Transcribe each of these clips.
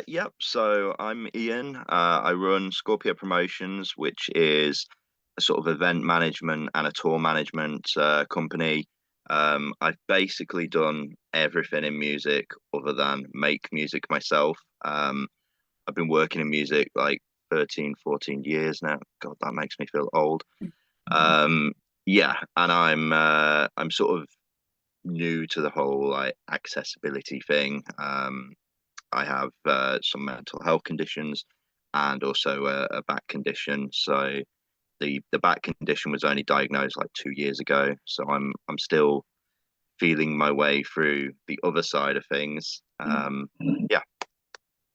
Yep. So I'm Ian. I run Scorpio Promotions, which is a sort of event management and a tour management company. I've basically done everything in music other than make music myself. I've been working in music like 13, 14 years now. God, that makes me feel old. Um, yeah, and I'm sort of new to the whole like accessibility thing. I have some mental health conditions and also a back condition. So the back condition was only diagnosed like 2 years ago. So I'm still feeling my way through the other side of things. Mm. Yeah,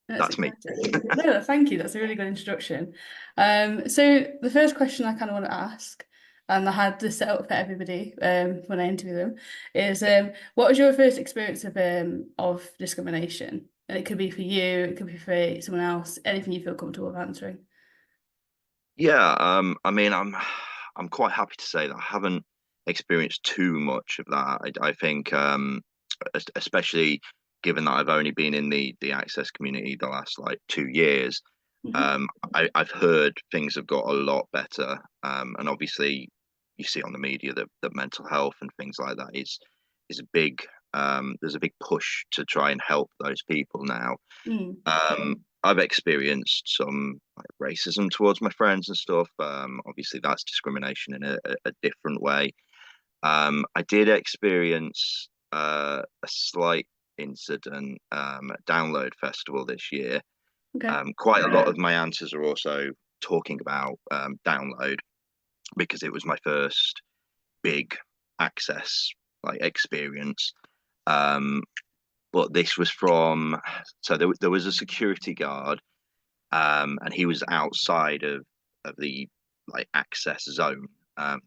That's that's me. exciting. No, thank you. That's a really good introduction. So the first question I kind of want to ask, and I had this set up for everybody when I interview them, is what was your first experience of discrimination? And it could be for you, it could be for someone else, anything you feel comfortable with answering. Yeah, I mean, I'm quite happy to say that I haven't experienced too much of that. I think, especially given that I've only been in the access community the last like 2 years, Mhm. um, I've heard things have got a lot better. And obviously, you see on the media that mental health and things like that is a big there's a big push to try and help those people now. Mm. I've experienced some like racism towards my friends and stuff. Obviously, that's discrimination in a different way. I did experience a slight incident at Download Festival this year. Okay. Quite a lot of my answers are also talking about Download because it was my first big access like experience. Um, but this was from so there was a security guard, and he was outside of the like access zone.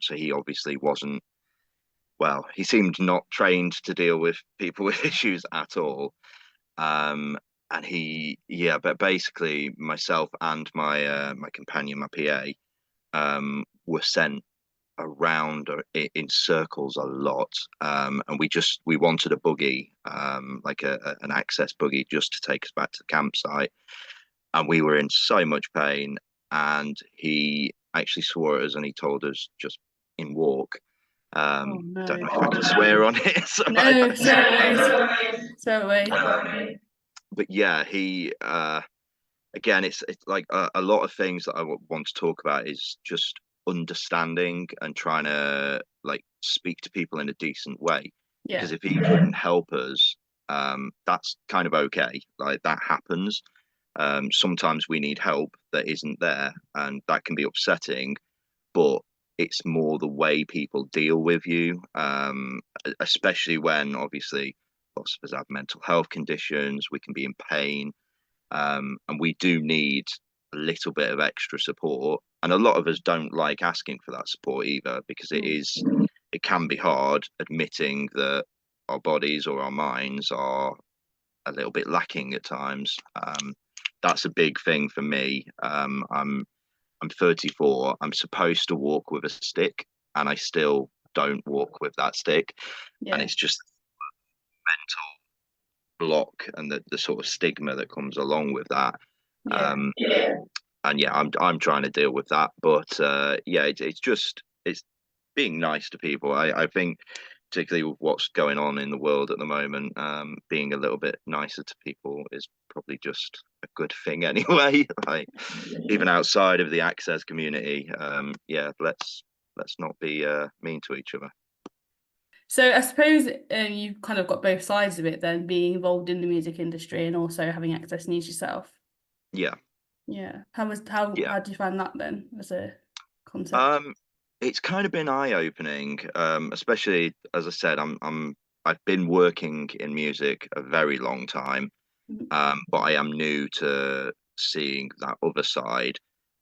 So he obviously wasn't well. He seemed not trained to deal with people with issues at all. Um, and yeah, but basically myself and my companion, my PA, were sent around in circles a lot. And we wanted a buggy, like an access buggy, just to take us back to the campsite. And we were in so much pain. And he actually swore at us and he told us just in walk. Oh I don't no. know if I can swear on it, so No, so away. So away. but yeah, he again, it's like a lot of things that I want to talk about is just understanding and trying to like speak to people in a decent way. Yeah. Because if he couldn't help us, that's kind of okay. Like that happens. Sometimes we need help that isn't there, and that can be upsetting. But it's more the way people deal with you, especially when obviously lots of us have mental health conditions. We can be in pain, and we do need a little bit of extra support. And a lot of us don't like asking for that support either because Mm. it can be hard admitting that our bodies or our minds are a little bit lacking at times. That's a big thing for me. I'm 34. I'm supposed to walk with a stick, and I still don't walk with that stick, and Yeah. it's just mental block and the sort of stigma that comes along with that. Yeah. Um, and yeah, I'm trying to deal with that. But yeah, it's just it's being nice to people. I think particularly with what's going on in the world at the moment, being a little bit nicer to people is probably just a good thing anyway. Like even outside of the access community, yeah, let's not be mean to each other. So I suppose you've kind of got both sides of it then, being involved in the music industry and also having access needs yourself. Yeah, Yeah. How yeah. how do you find that then as a concept? Um, it's kind of been eye-opening, especially as I said, I've been working in music a very long time, Mhm. but I am new to seeing that other side.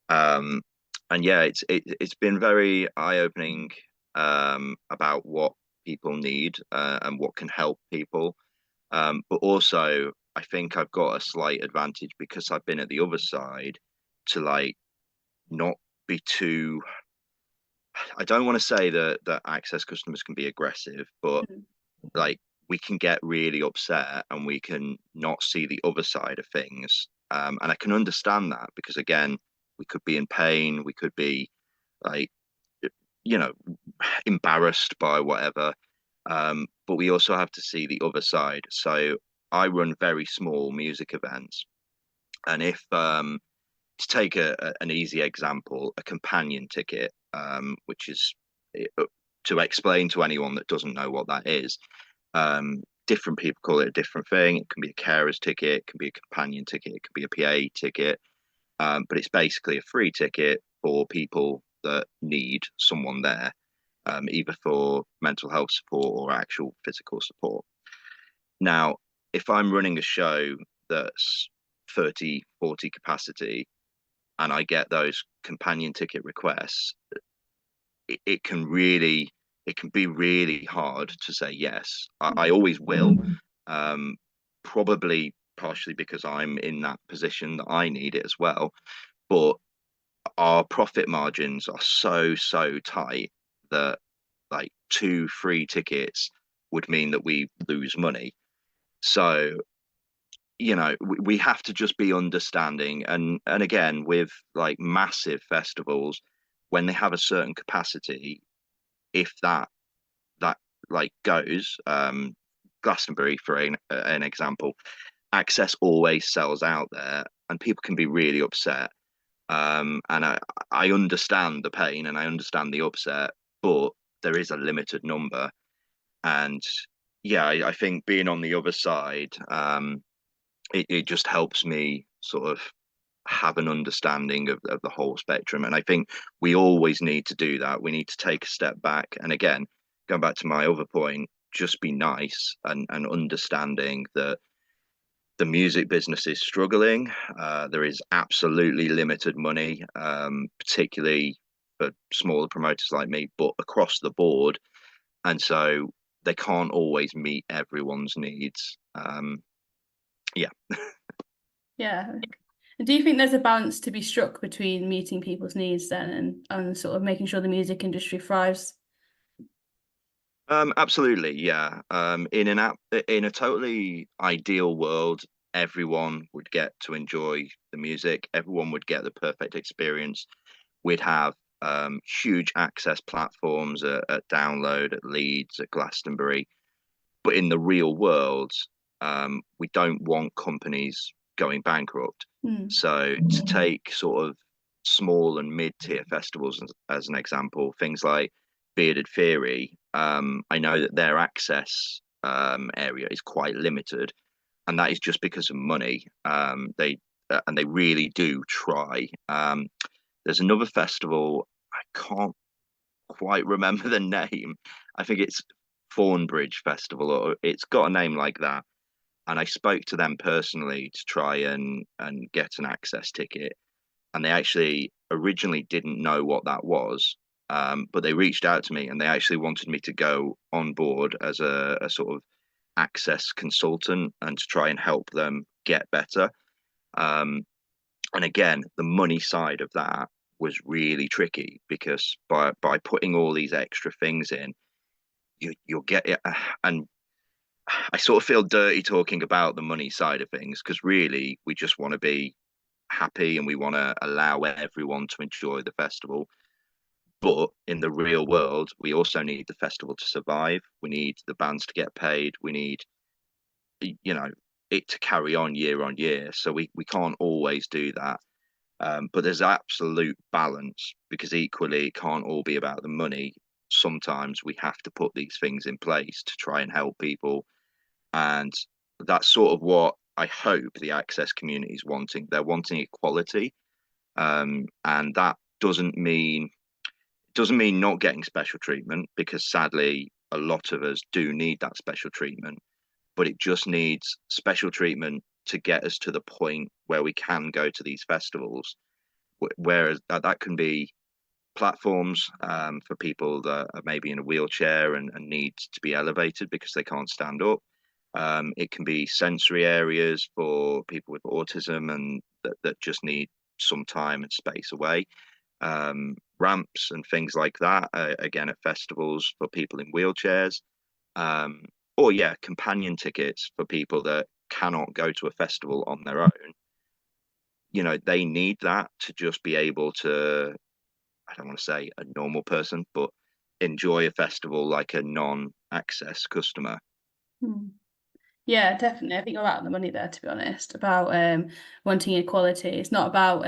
Um, and yeah, it's been very eye-opening about what people need and what can help people. But also, I think I've got a slight advantage because I've been at the other side to like not be too. I don't want to say that access customers can be aggressive, but Mhm. like we can get really upset and we can not see the other side of things. And I can understand that because again, we could be in pain, we could be like, you know, embarrassed by whatever. But we also have to see the other side. So I run very small music events, and if to take an easy example, a companion ticket, which is to explain to anyone that doesn't know what that is, different people call it a different thing. It can be a carer's ticket, it can be a companion ticket, it can be a PA ticket, but it's basically a free ticket for people that need someone there, either for mental health support or actual physical support. Now, if I'm running a show that's 30, 40 capacity and I get those companion ticket requests, it can be really hard to say yes. I always will, probably partially because I'm in that position that I need it as well. But our profit margins are so tight that like 2 free tickets would mean that we lose money. So, we have to just be understanding. And again, with like massive festivals, when they have a certain capacity, if that like goes, Glastonbury for an example, access always sells out there, and people can be really upset. And I understand the pain and I understand the upset, but there is a limited number. And yeah, I think being on the other side, it just helps me sort of have an understanding of the whole spectrum. And I think we always need to do that. We need to take a step back. And again, going back to my other point, just be nice and understanding that the music business is struggling. There is absolutely limited money, particularly for smaller promoters like me, but across the board. And so they can't always meet everyone's needs. Yeah. Yeah. And do you think there's a balance to be struck between meeting people's needs then and sort of making sure the music industry thrives? Absolutely, yeah. In a totally ideal world, everyone would get to enjoy the music. Everyone would get the perfect experience. We'd have huge access platforms at Download, at Leeds, at Glastonbury. But in the real world, we don't want companies going bankrupt. So to take sort of small and mid-tier festivals as an example, things like Bearded Theory, I know that their access area is quite limited, and that is just because of money. They really do try. There's another festival, I can't quite remember the name. I think it's Thornbridge Festival, or it's got a name like that. And I spoke to them personally to try and get an access ticket, and they actually originally didn't know what that was. But they reached out to me and they actually wanted me to go on board as a sort of access consultant and to try and help them get better. And again, the money side of that was really tricky because by putting all these extra things in, you'll get it. And I sort of feel dirty talking about the money side of things because really we just want to be happy and we want to allow everyone to enjoy the festival. But in the real world, we also need the festival to survive. We need the bands to get paid. We need, it to carry on year. So we can't always do that. But there's absolute balance because equally it can't all be about the money. Sometimes we have to put these things in place to try and help people. And that's sort of what I hope the access community is wanting. They're wanting equality. And that doesn't mean not getting special treatment because sadly a lot of us do need that special treatment, but it just needs special treatment to get us to the point where we can go to these festivals. Whereas that can be platforms for people that are maybe in a wheelchair and need to be elevated because they can't stand up. It can be sensory areas for people with autism and that just need some time and space away. Ramps and things like that, again, at festivals for people in wheelchairs. or yeah, companion tickets for people that cannot go to a festival on their own. They need that to just be able to, I don't want to say a normal person, but enjoy a festival like a non-access customer. Hmm. Yeah, definitely. I think you're right on the money there, to be honest, about wanting equality. It's not about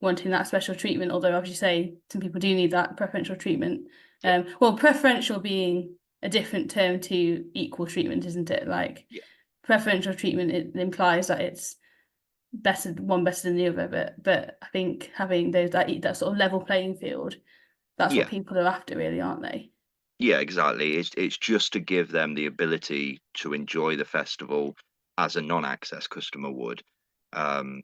wanting that special treatment, although as you say, some people do need that preferential treatment. Well, preferential being a different term to equal treatment, isn't it? Like Yeah, preferential treatment, it implies that it's better one better than the other, but I think having that sort of level playing field, that's what yeah, people are after, really, aren't they? yeah, exactly. It's just to give them the ability to enjoy the festival as a non-access customer would. Um,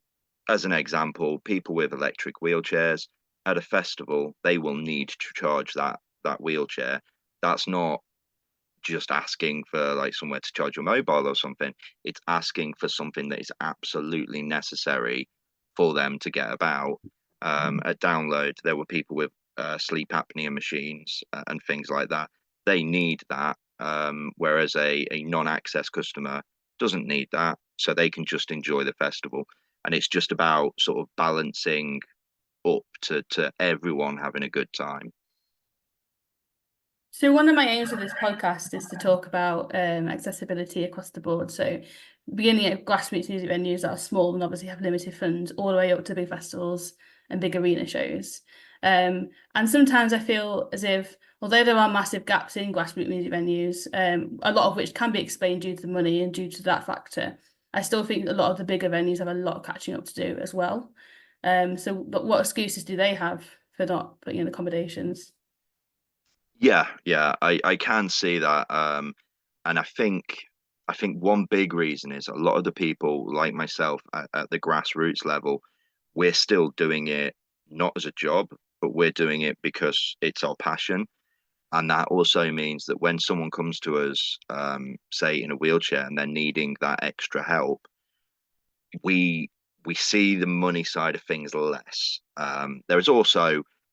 as an example, people with electric wheelchairs at a festival, they will need to charge that wheelchair. That's not just asking for like somewhere to charge your mobile or something. It's asking for something that is absolutely necessary for them to get about. At Download, there were people with sleep apnea machines and things like that. They need that, whereas a non-access customer doesn't need that, so they can just enjoy the festival. And it's just about sort of balancing up to everyone having a good time. So one of my aims with this podcast is to talk about accessibility across the board. So beginning at grassroots music venues that are small and obviously have limited funds, all the way up to big festivals and big arena shows. And sometimes I feel as if, although there are massive gaps in grassroots music venues, a lot of which can be explained due to the money and due to that factor, I still think a lot of the bigger venues have a lot of catching up to do as well. But what excuses do they have for not putting in accommodations? Yeah, yeah, I can see that. And I think one big reason is a lot of the people like myself at the grassroots level, we're still doing it not as a job, but we're doing it because it's our passion. And that also means that when someone comes to us, say in a wheelchair and they're needing that extra help, we we see the money side of things less.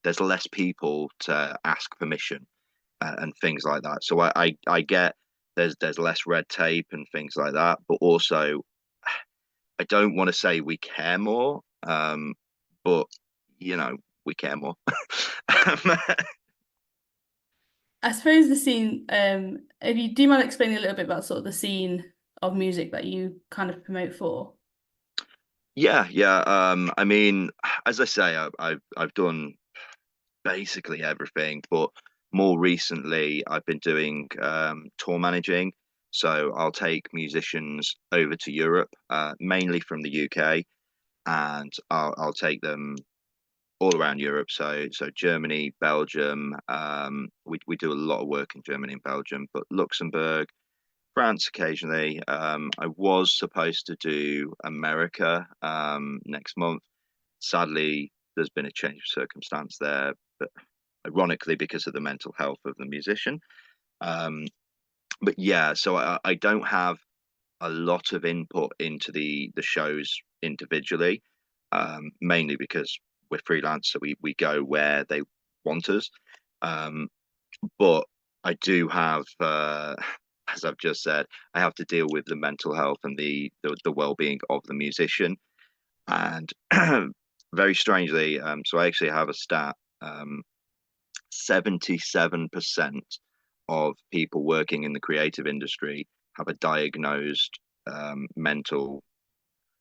There's less people to ask permission and things like that. So I get there's less red tape and things like that, but also I don't want to say we care more, but we care more. I suppose the scene, if you do you mind explaining a little bit about sort of the scene of music that you kind of promote for? Yeah, yeah. I mean, as I say, I've done basically everything, but more recently I've been doing tour managing. So I'll take musicians over to Europe, mainly from the UK, and I'll take them all around Europe. So Germany, Belgium. We do a lot of work in Germany and Belgium, but Luxembourg, France occasionally. I was supposed to do America next month. Sadly, there's been a change of circumstance there, but ironically because of the mental health of the musician. Um, but yeah, so I don't have a lot of input into the shows individually, mainly because we're freelance, so we go where they want us. Um, but I do have, as I've just said, I have to deal with the mental health and the well-being of the musician. And very strangely, so I actually have a stat. 77% of people working in the creative industry have a diagnosed mental,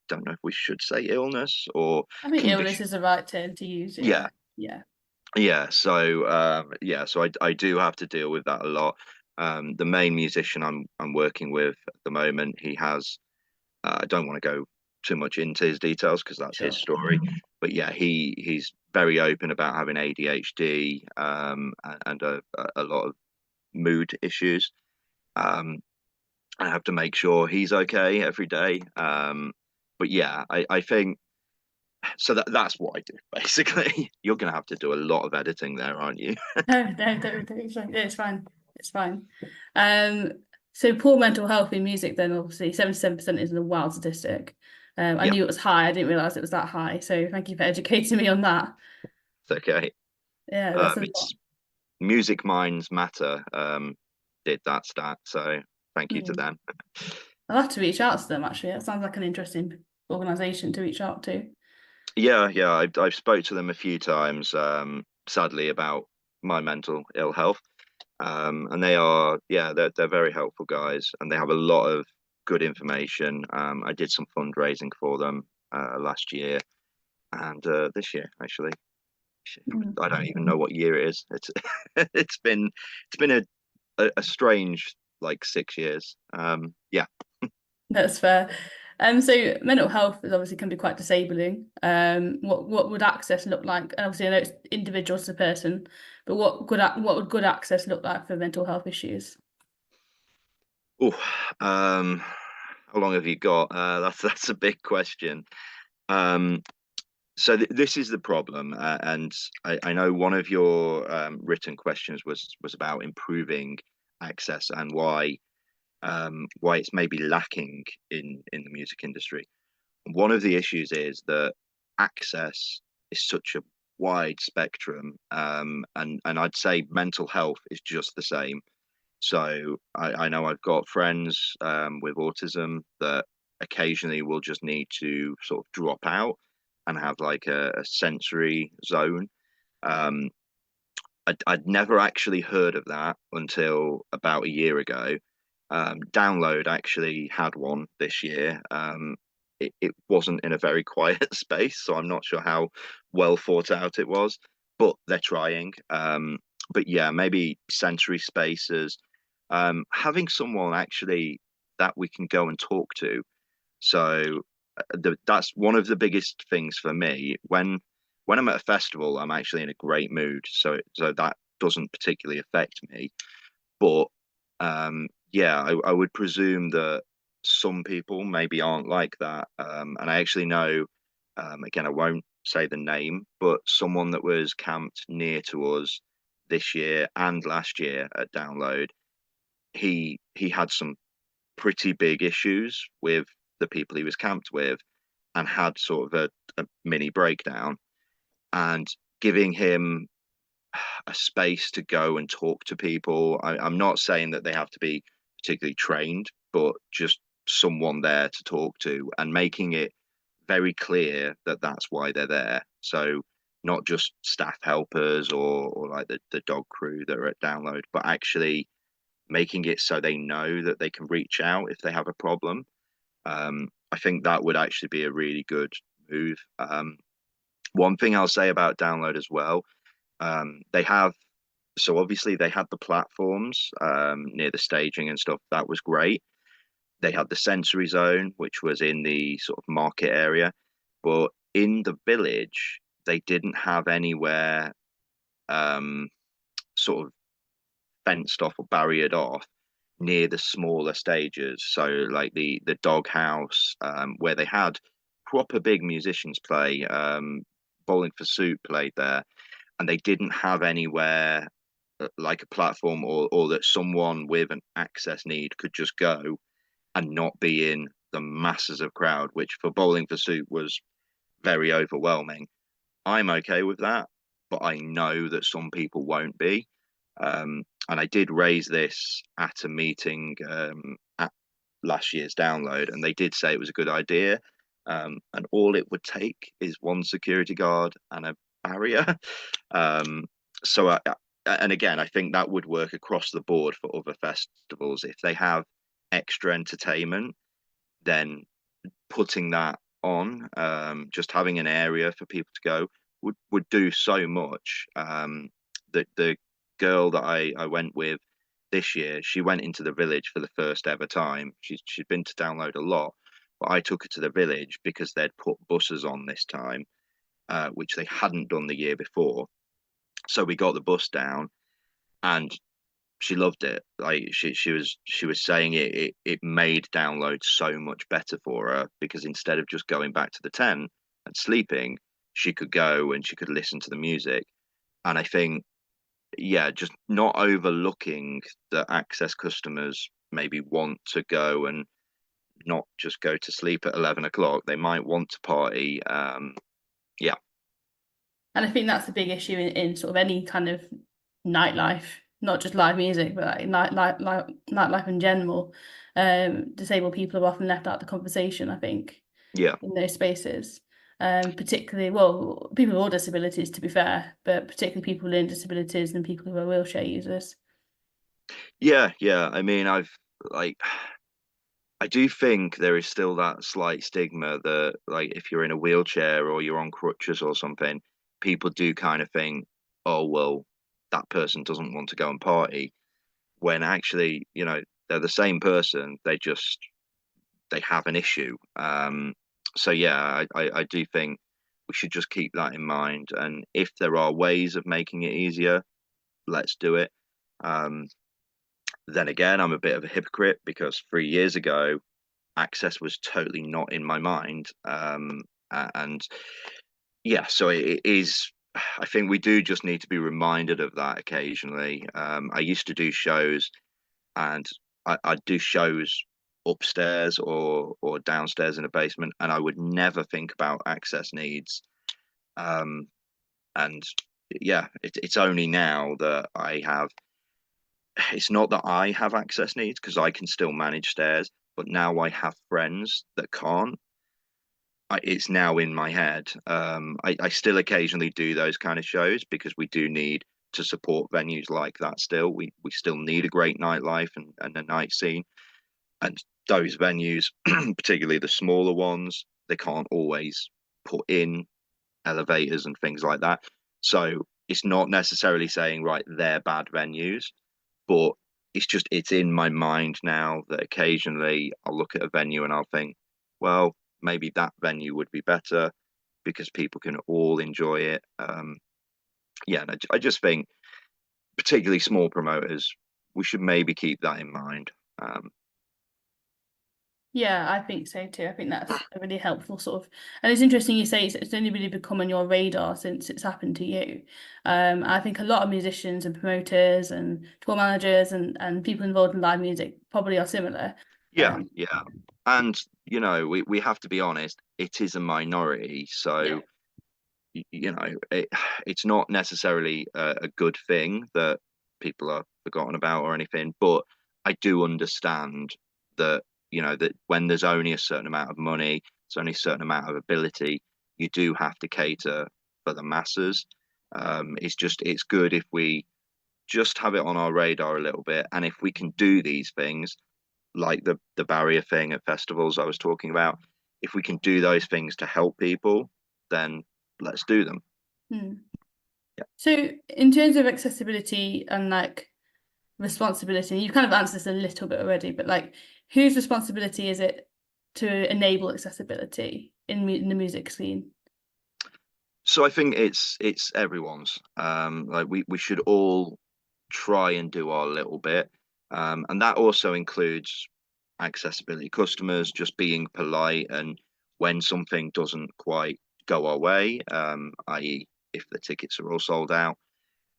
don't know if we should say illness or I think illness condition. is the right term to use, Yeah, yeah. Yeah. yeah. So I do have to deal with that a lot. The main musician I'm working with at the moment, he has. I don't want to go too much into his details because that's his Sure. story. But yeah, he's very open about having ADHD and a lot of mood issues. Um, I have to make sure he's okay every day. But yeah, I think so that's what I do basically. You're gonna have to do a lot of editing there, aren't you? No, no, don't, it's fine. It's fine. It's fine. Um, so poor mental health in music then obviously 77% is a wild statistic. I Yeah, knew it was high, I didn't realise it was that high. So thank you for educating me on that. it's okay. Yeah, that's a lot. It's Music Minds Matter did that stat, so thank you to Mm. them. I'll have to reach out to them actually. That sounds like an interesting organisation to reach out to. Yeah, I've spoke to them a few times, sadly about my mental ill health. And they are, yeah, they're very helpful guys, and they have a lot of good information. I did some fundraising for them last year and this year actually. Mm. I don't even know what year it is. It's it's been a strange like 6 years. Yeah. That's fair. So mental health is obviously can be quite disabling. What would access look like? And obviously, I know it's individual to the person, but what would good access look like for mental health issues? Oh, how long have you got? That's a big question. Um, so this is the problem, and I know one of your written questions was about improving access and why it's maybe lacking in the music industry. One of the issues is that access is such a wide spectrum, and I'd say mental health is just the same. So I know I've got friends with autism that occasionally will just need to sort of drop out and have like a sensory zone. Um, I'd never actually heard of that until about a year ago. Download actually had one this year. It wasn't in a very quiet space, so I'm not sure how well thought out it was, but they're trying. But yeah, maybe sensory spaces, having someone actually that we can go and talk to. So that's one of the biggest things for me. When I'm at a festival, I'm actually in a great mood, so that doesn't particularly affect me. But yeah, I would presume that some people maybe aren't like that. And I actually know, again, I won't say the name, but someone that was camped near to us this year and last year at Download, he had some pretty big issues with the people he was camped with and had sort of a mini breakdown. And giving him a space to go and talk to people. I'm not saying that they have to be particularly trained, but just someone there to talk to and making it very clear that that's why they're there. So not just staff helpers or like the dog crew that are at Download, but actually making it so they know that they can reach out if they have a problem. I think that would actually be a really good move. One thing I'll say about Download as well, they have so obviously they had the platforms near the staging and stuff. That was great. They had the sensory zone, which was in the sort of market area, but in the village, they didn't have anywhere um, sort of fenced off or barriered off near the smaller stages. So like the doghouse, where they had proper big musicians play. Bowling for Soup played there, and they didn't have anywhere like a platform or that someone with an access need could just go and not be in the masses of crowd, which for Bowling for Soup was very overwhelming. I'm okay with that, but I know that some people won't be. And I did raise this at a meeting at last year's Download, and they did say it was a good idea. And all it would take is one security guard and a barrier. Um, so, and again, I think that would work across the board for other festivals. If they have extra entertainment, then putting that on, just having an area for people to go would do so much. The girl that I went with this year, she went into the village for the first ever time. She'd been to Download a lot, but I took her to the village because they'd put buses on this time, which they hadn't done the year before. So we got the bus down, and she loved it. Like she was saying it made Download so much better for her because instead of just going back to the tent and sleeping, she could go and she could listen to the music. And I think, yeah, just not overlooking that access customers maybe want to go and not just go to sleep at 11 o'clock. They might want to party. Yeah. And I think that's a big issue in sort of any kind of nightlife not just live music, but like nightlife in general. Disabled people are often left out of the conversation, I think, Yeah. in those spaces. Particularly, well, people with all disabilities, to be fair, but particularly people with learning disabilities and people who are wheelchair users. Yeah. I mean, like I do think there is still that slight stigma that, like, if you're in a wheelchair or you're on crutches or something, people do kind of think, oh, well, that person doesn't want to go and party. When actually, they're the same person. They have an issue. So yeah, I do think we should just keep that in mind. And if there are ways of making it easier, let's do it. Um, then again, I'm a bit of a hypocrite because 3 years ago, access was totally not in my mind. And yeah, so it is. I think we do just need to be reminded of that occasionally. I used to do shows, and I'd do shows upstairs or downstairs in a basement, and I would never think about access needs. Um, and yeah, it's only now that I have. It's not that I have access needs because I can still manage stairs, but now I have friends that can't. It's now in my head. I still occasionally do those kind of shows because we do need to support venues like that still. We still need a great nightlife and a night scene. And those venues, particularly the smaller ones, they can't always put in elevators and things like that. So it's not necessarily saying, right, they're bad venues, but it's in my mind now that occasionally I'll look at a venue and I'll think, well, maybe that venue would be better because people can all enjoy it. Yeah, and I just think, particularly small promoters, we should maybe keep that in mind. Yeah, I think so too. I think that's a really helpful sort of, and it's interesting you say it's only really become on your radar since it's happened to you. I think a lot of musicians and promoters and tour managers and people involved in live music probably are similar. Yeah, Um, yeah. And, we have to be honest, it is a minority. yeah, So, it's not necessarily a good thing that people are forgotten about or anything, but I do understand that, that when there's only a certain amount of money, it's only a certain amount of ability, you do have to cater for the masses. It's good if we just have it on our radar a little bit. And if we can do these things, like the barrier thing at festivals I was talking about, if we can do those things to help people, then let's do them. hmm. Yeah. So in terms of accessibility and like responsibility, you kind of answered this a little bit already, but like whose responsibility is it to enable accessibility in the music scene? So I think it's everyone's. Like we should all try and do our little bit. And that also includes accessibility customers, just being polite, and when something doesn't quite go our way, i.e. if the tickets are all sold out,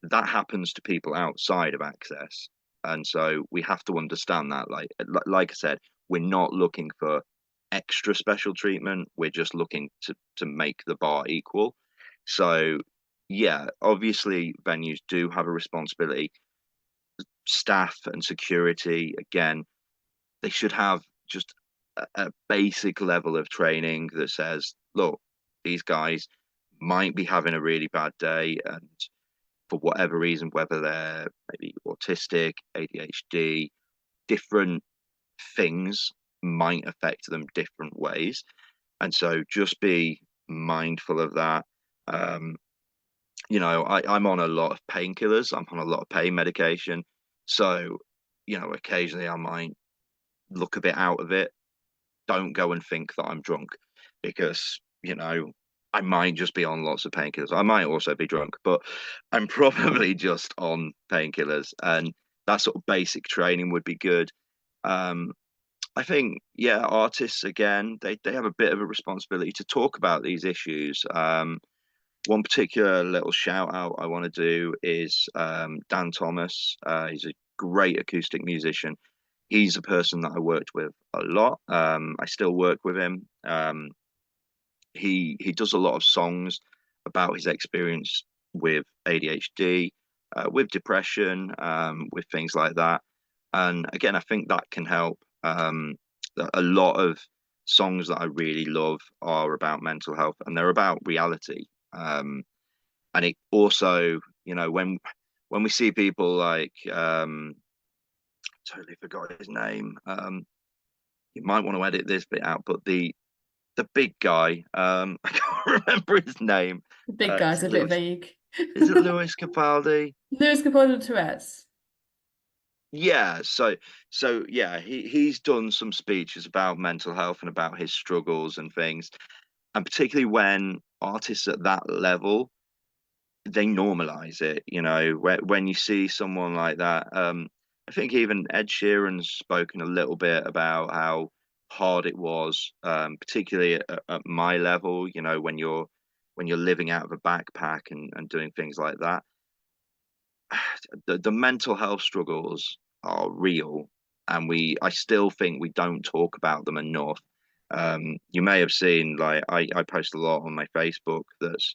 that happens to people outside of access. And so we have to understand that, like I said, we're not looking for extra special treatment. We're just looking to make the bar equal. So yeah, obviously venues do have a responsibility. Staff and security, again, they should have just a basic level of training that says, look, these guys might be having a really bad day, and for whatever reason, whether they're maybe autistic, ADHD, different things might affect them different ways. And so just be mindful of that. Um, I'm on a lot of painkillers, I'm on a lot of pain medication. So, occasionally I might look a bit out of it. Don't go and think that I'm drunk because, I might just be on lots of painkillers. I might also be drunk, but I'm probably just on painkillers. And that sort of basic training would be good. Um, I think, yeah, artists again, they have a bit of a responsibility to talk about these issues. One particular little shout out I want to do is Dan Thomas. He's a great acoustic musician. He's a person that I worked with a lot. I still work with him. He does a lot of songs about his experience with ADHD. with depression, with things like that. And again, I think that can help. A lot of songs that I really love are about mental health, and they're about reality. And it also, when we see people like totally forgot his name. You might want to edit this bit out, but the big guy, I can't remember his name. The big guy's a bit vague. Is it Lewis Capaldi? Lewis Capaldi Tourette's. Yeah, so yeah, he's done some speeches about mental health and about his struggles and things, and particularly when artists at that level, they normalize it. When you see someone like that, I think even Ed Sheeran's spoken a little bit about how hard it was, particularly at my level. When you're living out of a backpack and doing things like that. The mental health struggles are real, and I still think we don't talk about them enough. You may have seen, like, I post a lot on my Facebook that's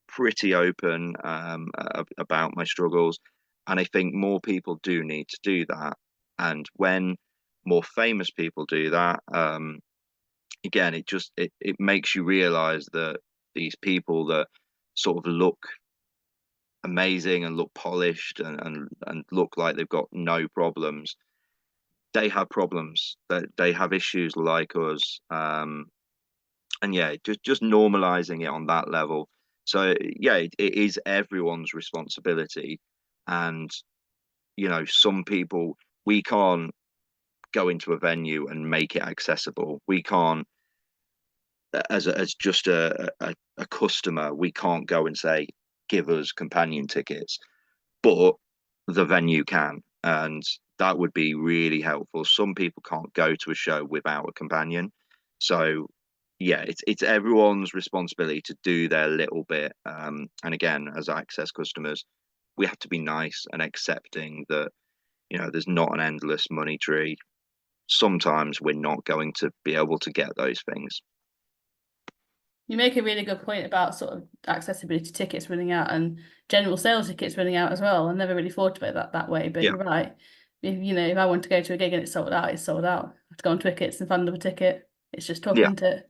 pretty open, about my struggles, and I think more people do need to do that. And when more famous people do that, again, it makes you realize that these people that sort of look amazing and look polished and look like they've got no problems, they have problems, that they have issues like us. And yeah, just normalizing it on that level. So yeah, it is everyone's responsibility. And some people, we can't go into a venue and make it accessible. We can't, as just a customer, we can't go and say, give us companion tickets, but the venue can, and that would be really helpful. Some people can't go to a show without a companion, so yeah, it's everyone's responsibility to do their little bit. And again, as access customers, we have to be nice and accepting that there's not an endless money tree. Sometimes we're not going to be able to get those things. You make a really good point about sort of accessibility tickets running out and general sales tickets running out as well. I never really thought about that way, but Yeah, you're right. If I want to go to a gig and it's sold out, it's sold out. I have to go on Tickets and find another ticket. It's just tough, yeah, isn't it?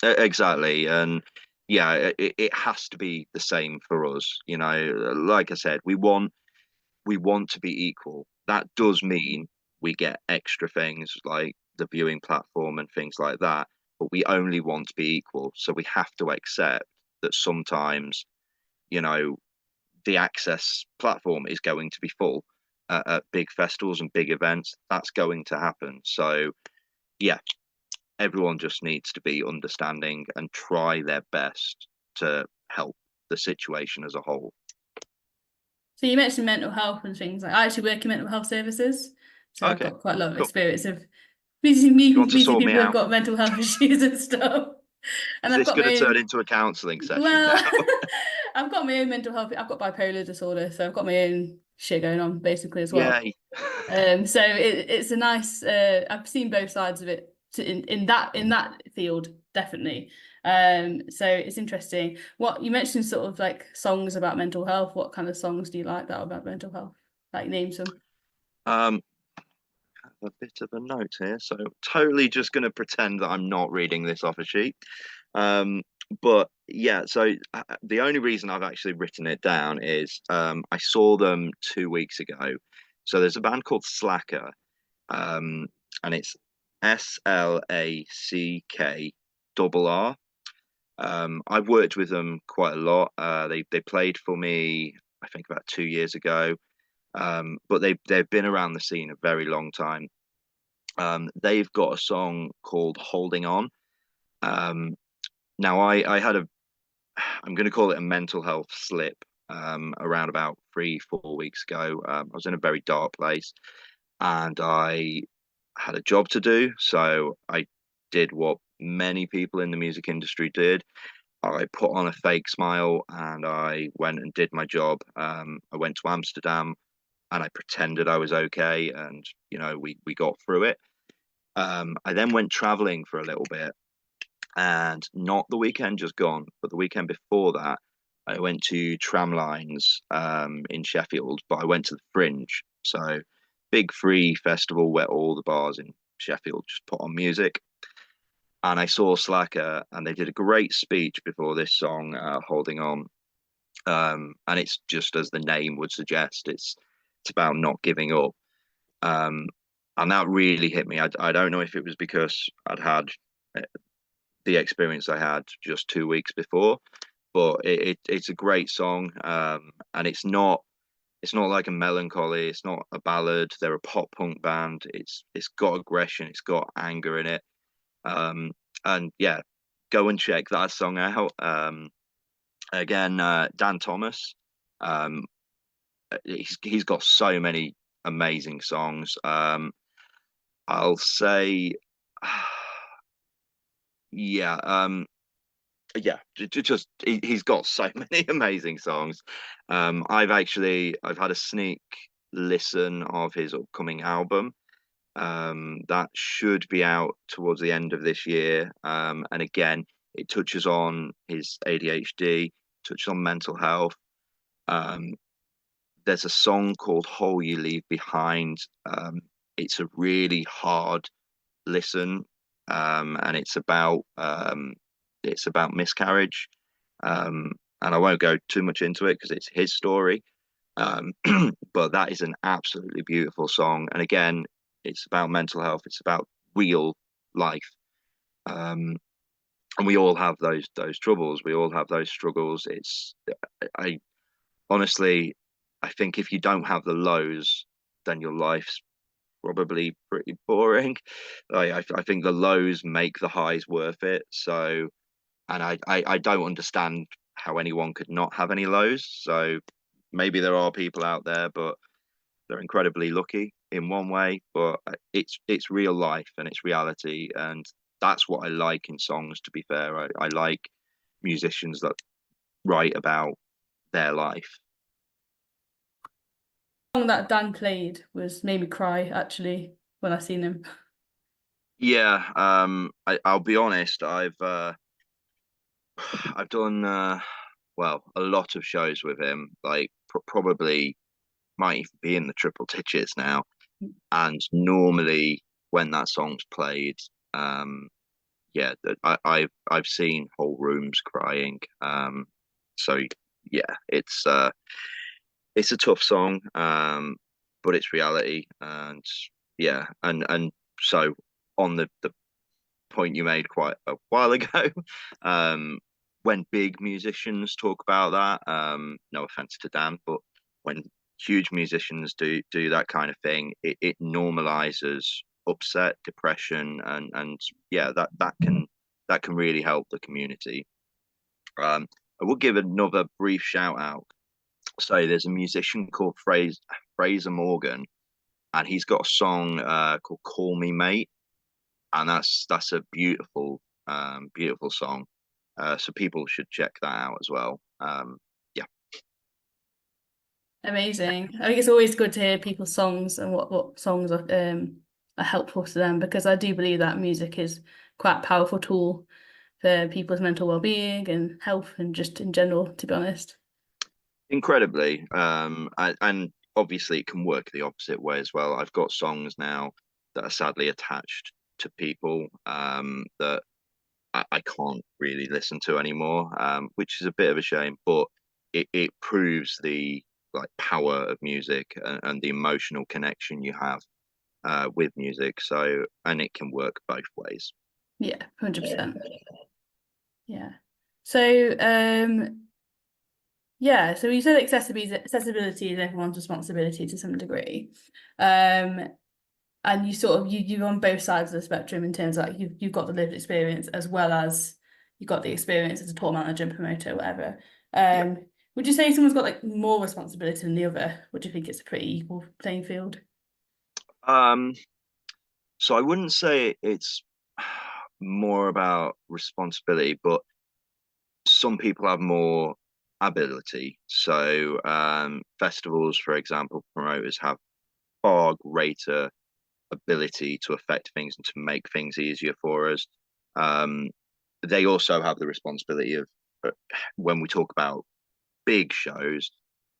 exactly. And yeah, it has to be the same for us. Like I said, we want to be equal. That does mean we get extra things like the viewing platform and things like that, but we only want to be equal. So we have to accept that sometimes, you know, the access platform is going to be full at big festivals and big events. That's going to happen. So yeah, everyone just needs to be understanding and try their best to help the situation as a whole. So you mentioned mental health and things. Like I actually work in mental health services, so I've Okay, got quite a lot of cool. experience of You want to meeting sort me people who've out? got mental health issues and stuff. And Is I've this got going my to turn own. into a counselling session Well, now? I've got my own mental health. I've got bipolar disorder, so I've got my own shit going on basically as well. Yay. So it's a nice. I've seen both sides of it in that field definitely. So it's interesting. What you mentioned, sort of like songs about mental health. What kind of songs do you like that are about mental health? Like name some. Um, a bit of a note here, so totally just going to pretend that I'm not reading this off a sheet. Um, but yeah, so the only reason I've actually written it down is I saw them 2 weeks ago. So there's a band called Slackrr, um, and it's SLACKRR. I've worked with them quite a lot. They played for me, I think, about 2 years ago. But they've been around the scene a very long time. They've got a song called "Holding On." Um, Now I had I'm going to call it a mental health slip, around about 3 4 weeks ago. I was in a very dark place, and I had a job to do, so I did what many people in the music industry did. I put on a fake smile and I went and did my job. I went to Amsterdam and I pretended I was okay, and we got through it. I then went traveling for a little bit, and not the weekend just gone, but the weekend before that, I went to Tramlines in Sheffield, but I went to the Fringe. So big free festival where all the bars in Sheffield just put on music. And I saw Slackrr, and they did a great speech before this song, "Holding On." And it's just as the name would suggest, it's about not giving up. Um, and that really hit me. I don't know if it was because I'd had the experience I had just 2 weeks before, but it's a great song. And it's not like a melancholy. It's not a ballad. They're a pop punk band. It's got aggression. It's got anger in it. And yeah, go and check that song out. Again, Dan Thomas. Um, he's got so many amazing songs. I'll say, yeah, yeah, just he's got so many amazing songs. I've had a sneak listen of his upcoming album. That should be out towards the end of this year. And again, it touches on his ADHD, touches on mental health. Um, there's a song called "Hole You Leave Behind." It's a really hard listen, and it's about miscarriage. And I won't go too much into it because it's his story. Um, but that is an absolutely beautiful song. And again, it's about mental health. It's about real life. Um, and we all have those troubles. We all have those struggles. I honestly, I think if you don't have the lows, then your life's probably pretty boring. I think the lows make the highs worth it. So, and I don't understand how anyone could not have any lows. So maybe there are people out there, but they're incredibly lucky in one way. But it's real life and it's reality, and that's what I like in songs. To be fair, I like musicians that write about their life. The song that Dan played was made me cry actually when I seen him. Yeah, I'll be honest. I've done well a lot of shows with him. Like probably might even be in the triple digits now. And normally when that song's played, yeah, I've seen whole rooms crying. So yeah, it's a tough song, but it's reality, and yeah, and so on the point you made quite a while ago, when big musicians talk about that, no offense to Dan, but when huge musicians do that kind of thing, it normalizes upset, depression, and yeah, that can really help the community. I will give another brief shout out. So there's a musician called Fraser Morgan, and he's got a song called "Call Me Mate," and that's a beautiful song. So people should check that out as well. Yeah, Amazing. I think it's always good to hear people's songs and what songs are helpful to them, because I do believe that music is quite a powerful tool for people's mental well-being and health and just in general, to be honest. incredibly. And obviously it can work the opposite way as well. I've got songs now that are sadly attached to people that I can't really listen to anymore, which is a bit of a shame. But it proves the like power of music and the emotional connection you have with music. So, and it can work both ways. Yeah, 100%. Yeah. So, yeah, so you said accessibility is everyone's responsibility to some degree. And you sort of you're on both sides of the spectrum in terms of like you've got the lived experience as well as you've got the experience as a tour manager and promoter, whatever. Yeah. Would you say someone's got like more responsibility than the other? Would you think it's a pretty equal playing field? Um, so I wouldn't say it's more about responsibility, but some people have more ability. So festivals, for example, promoters have far greater ability to affect things and to make things easier for us. They also have the responsibility of when we talk about big shows,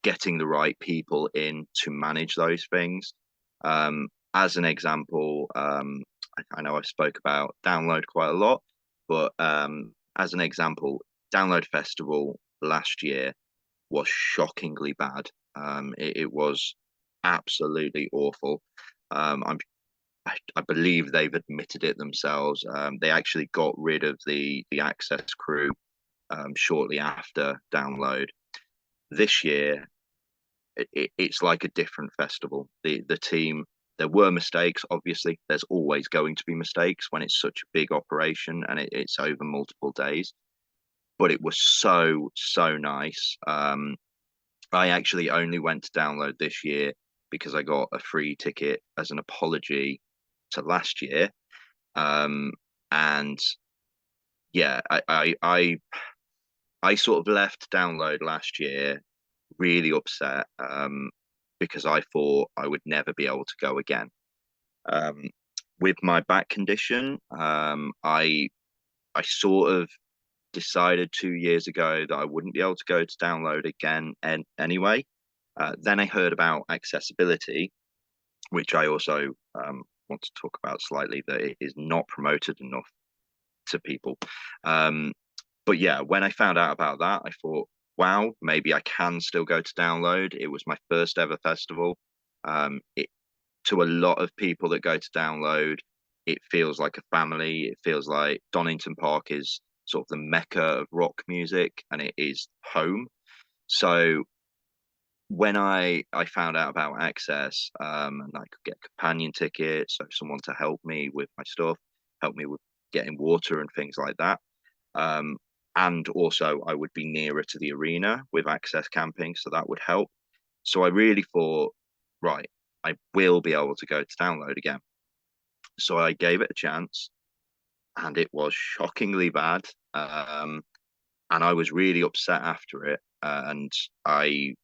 getting the right people in to manage those things. As an example, I know I spoke about Download quite a lot, but as an example, Download Festival last year was shockingly bad. It was absolutely awful. I believe they've admitted it themselves. They actually got rid of the access crew shortly after Download. This year, it's like a different festival. The team, there were mistakes, obviously. There's always going to be mistakes when it's such a big operation and it's over multiple days. But it was so nice. I actually only went to Download this year because I got a free ticket as an apology to last year. And yeah, I sort of left Download last year really upset because I thought I would never be able to go again. With my back condition, I sort of decided 2 years ago that I wouldn't be able to go to Download again and anyway. Then I heard about accessibility, which I also want to talk about slightly, that it is not promoted enough to people. But yeah, when I found out about that, I thought, wow, maybe I can still go to Download. It was my first ever festival. To a lot of people that go to Download, it feels like a family. It feels like Donington Park is sort of the mecca of rock music, and it is home. So when I found out about access, and I could get companion tickets, so someone to help me with my stuff, help me with getting water and things like that. And also I would be nearer to the arena with access camping, so that would help. So I really thought, right, I will be able to go to Download again. So I gave it a chance, and it was shockingly bad. And I was really upset after it. And I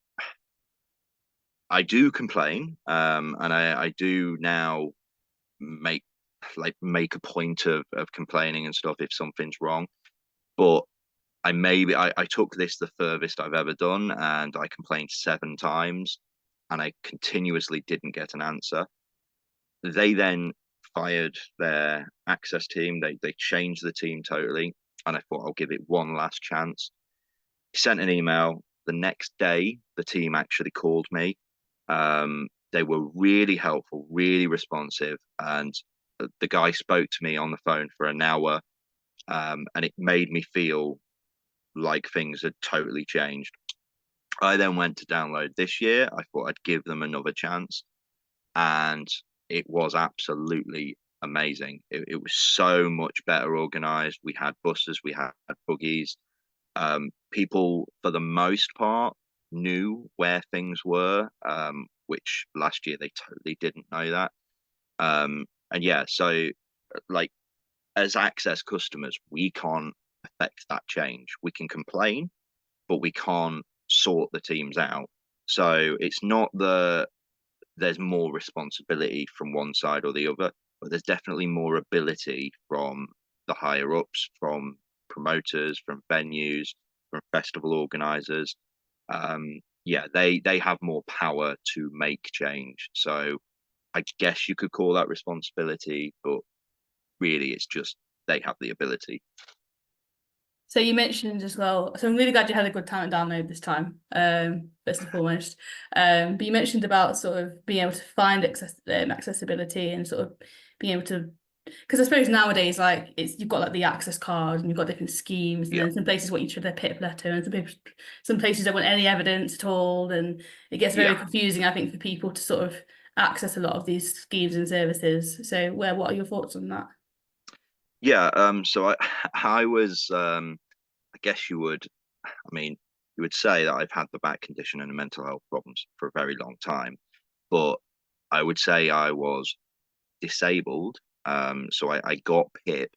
do complain, and I do now make a point of complaining and stuff if something's wrong. But I took this the furthest I've ever done, and I complained 7 times, and I continuously didn't get an answer. They then fired their access team. They changed the team totally, and I thought I'll give it one last chance. Sent an email. The next day, the team actually called me. They were really helpful, really responsive, and the guy spoke to me on the phone for an hour, and it made me feel like things had totally changed. I then went to Download this year. I thought I'd give them another chance, and it was absolutely amazing. It was so much better organized. We had buses, we had buggies. People, for the most part, knew where things were, which last year they totally didn't know that. And yeah, so like as access customers, we can't affect that change. We can complain, but we can't sort the teams out. So it's not there's more responsibility from one side or the other, but there's definitely more ability from the higher ups, from promoters, from venues, from festival organizers. Yeah, they have more power to make change. So I guess you could call that responsibility, but really it's just they have the ability. So you mentioned as well, so I'm really glad you had a good time at Download this time, first and foremost. But you mentioned about sort of being able to find accessibility and sort of being able to, because I suppose nowadays, like you've got like the access card and you've got different schemes, and then some places want you to their PIP letter, and some places don't want any evidence at all, and it gets very confusing, I think, for people to sort of access a lot of these schemes and services. So what are your thoughts on that? Yeah, so I was I guess you would, I mean, you would say that I've had the back condition and the mental health problems for a very long time, but I would say I was disabled. So I got PIP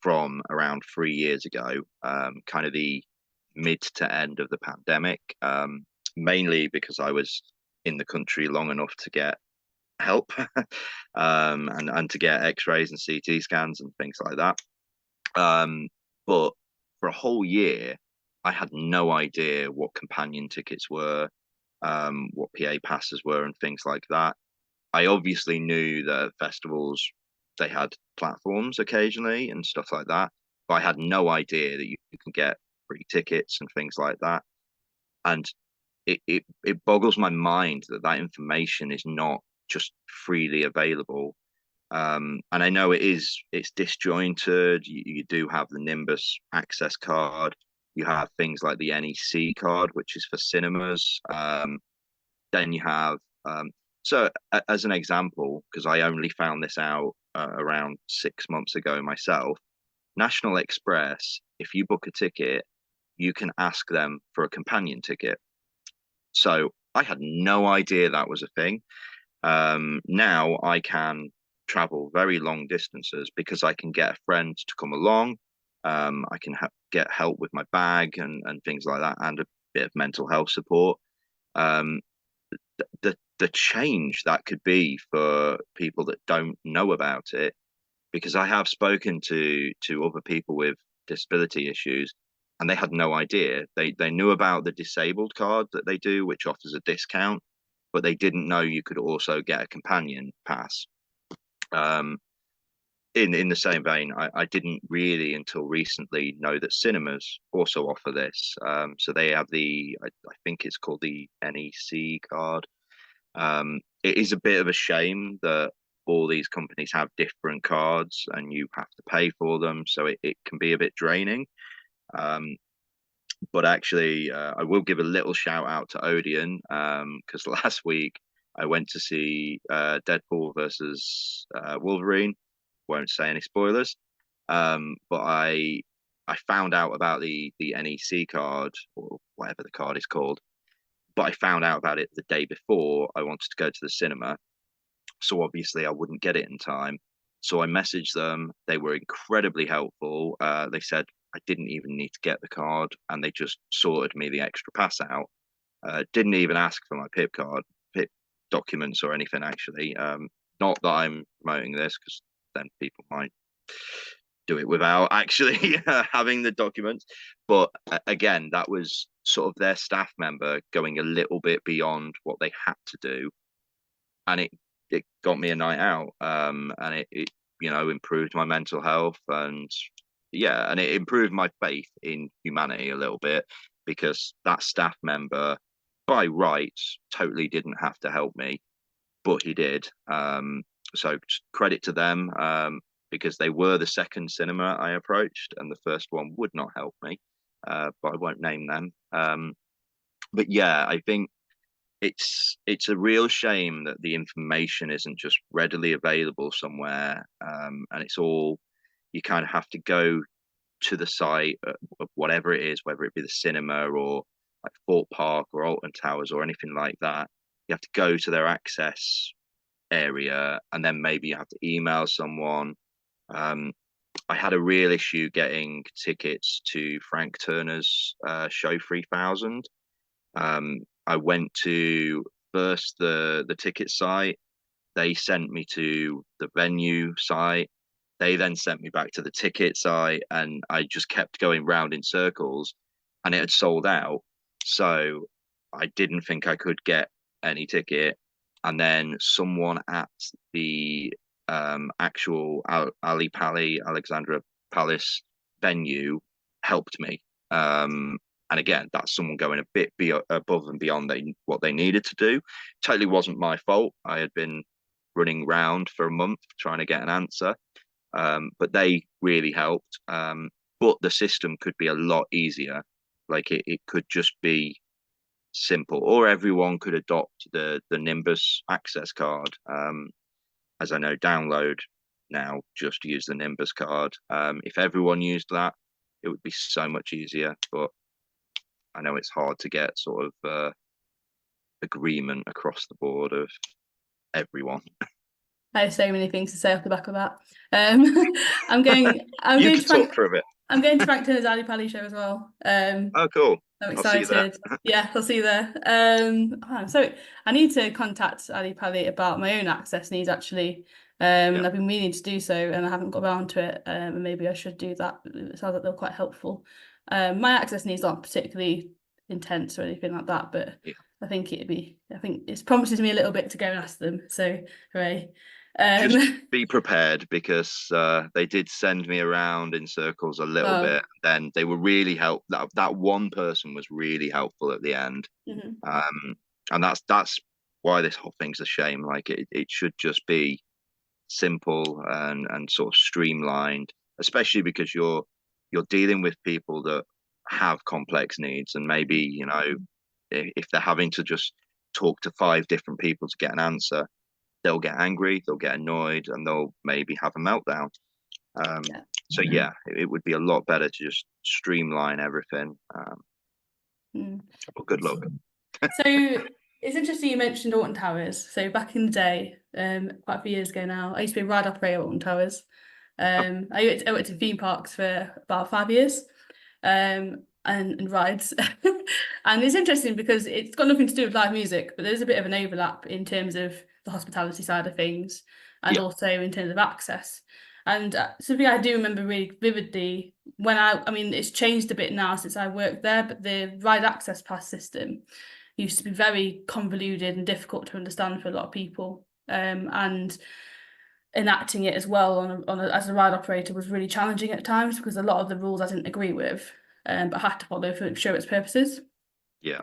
from around 3 years ago, kind of the mid to end of the pandemic, mainly because I was in the country long enough to get help and to get x-rays and CT scans and things like that. But for a whole year, I had no idea what companion tickets were, what PA passes were, and things like that. I obviously knew that festivals they had platforms occasionally and stuff like that, but I had no idea that you can get free tickets and things like that. And it boggles my mind that that information is not just freely available. And I know it's disjointed. You do have the Nimbus access card. You have things like the NEC card, which is for cinemas. Then you have so as an example, because I only found this out around 6 months ago myself, National Express, if you book a ticket, you can ask them for a companion ticket. So I had no idea that was a thing. Now I can travel very long distances because I can get a friend to come along. I can get help with my bag and things like that, and a bit of mental health support. Um, the change that could be for people that don't know about it, because I have spoken to other people with disability issues, and they had no idea. They knew about the disabled card that they do, which offers a discount, but they didn't know you could also get a companion pass. In the same vein, I didn't really until recently know that cinemas also offer this. So they have I think it's called the NEC card. It is a bit of a shame that all these companies have different cards and you have to pay for them, so it can be a bit draining. But actually, I will give a little shout out to Odeon, because last week I went to see Deadpool versus Wolverine. Won't say any spoilers, but I found out about the NEC card, or whatever the card is called. But I found out about it the day before I wanted to go to the cinema, so obviously I wouldn't get it in time. So I messaged them. They were incredibly helpful. They said I didn't even need to get the card, and they just sorted me the extra pass out. Didn't even ask for my PIP documents or anything, actually. Not that I'm promoting this, because then people might do it without actually having the documents. But again, that was sort of their staff member going a little bit beyond what they had to do, and it got me a night out. And it improved my mental health, and yeah, and it improved my faith in humanity a little bit, because that staff member by rights totally didn't have to help me, but he did. So credit to them, because they were the second cinema I approached, and the first one would not help me, but I won't name them. But yeah, I think it's a real shame that the information isn't just readily available somewhere, and it's all, you kind of have to go to the site of whatever it is, whether it be the cinema or like Fort Park or Alton Towers or anything like that. You have to go to their access area, and then maybe you have to email someone. I had a real issue getting tickets to Frank Turner's show 3000. I went to first the ticket site. They sent me to the venue site. They then sent me back to the ticket site, and I just kept going round in circles, and it had sold out. So I didn't think I could get any ticket. And then someone at the actual Ali Pali, Alexandra Palace venue helped me. And again, that's someone going a bit above and beyond what they needed to do. Totally wasn't my fault. I had been running round for a month trying to get an answer, but they really helped. But the system could be a lot easier. Like it could just be simple, or everyone could adopt the Nimbus access card. As I know, Download now just use the Nimbus card. If everyone used that, it would be so much easier. But I know it's hard to get sort of agreement across the board of everyone. I have so many things to say off the back of that. I'm going You to can talk for a bit. I'm going to Frank Turner's Ali Pali show as well. Oh, cool. I'm excited. Yeah, I'll see you there. So I need to contact Ali Pali about my own access needs, actually. And I've been meaning to do so, and I haven't got around to it. And maybe I should do that. It sounds like they're quite helpful. My access needs aren't particularly intense or anything like that, but Yeah. I think it promises me a little bit to go and ask them. So hooray. Just be prepared, because they did send me around in circles a little Well, bit. Then they were really helpful. That one person was really helpful at the end. mhm. And that's why this whole thing's a shame. Like it should just be simple and sort of streamlined, especially because you're dealing with people that have complex needs, and maybe, if they're having to just talk to five different people to get an answer, they'll get angry, they'll get annoyed, and they'll maybe have a meltdown. Um, Yeah. so yeah, it would be a lot better to just streamline everything. Mm. But good luck. So it's interesting you mentioned Alton Towers. So back in the day, quite a few years ago now, I used to be a ride operator at Alton Towers. I worked in theme parks for about 5 years, and rides. And it's interesting because it's got nothing to do with live music, but there's a bit of an overlap in terms of the hospitality side of things, and Yeah. also in terms of access. And something I do remember really vividly when I mean, it's changed a bit now since I worked there, but the ride access pass system used to be very convoluted and difficult to understand for a lot of people. And enacting it as well as a ride operator was really challenging at times because a lot of the rules I didn't agree with, but had to follow for insurance purposes. Yeah.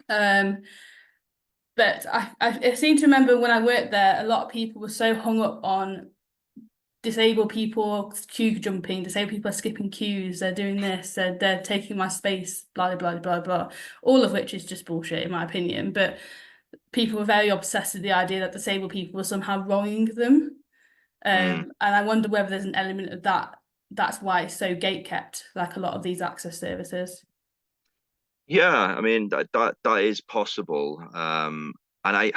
But I seem to remember when I worked there, a lot of people were so hung up on disabled people queue jumping, disabled people are skipping queues, they're doing this, they're taking my space, blah, blah, blah, blah, all of which is just bullshit in my opinion. But people were very obsessed with the idea that disabled people were somehow wronging them. And I wonder whether there's an element of that. That's why it's so gate kept, like a lot of these access services. Yeah, I mean that is possible. And I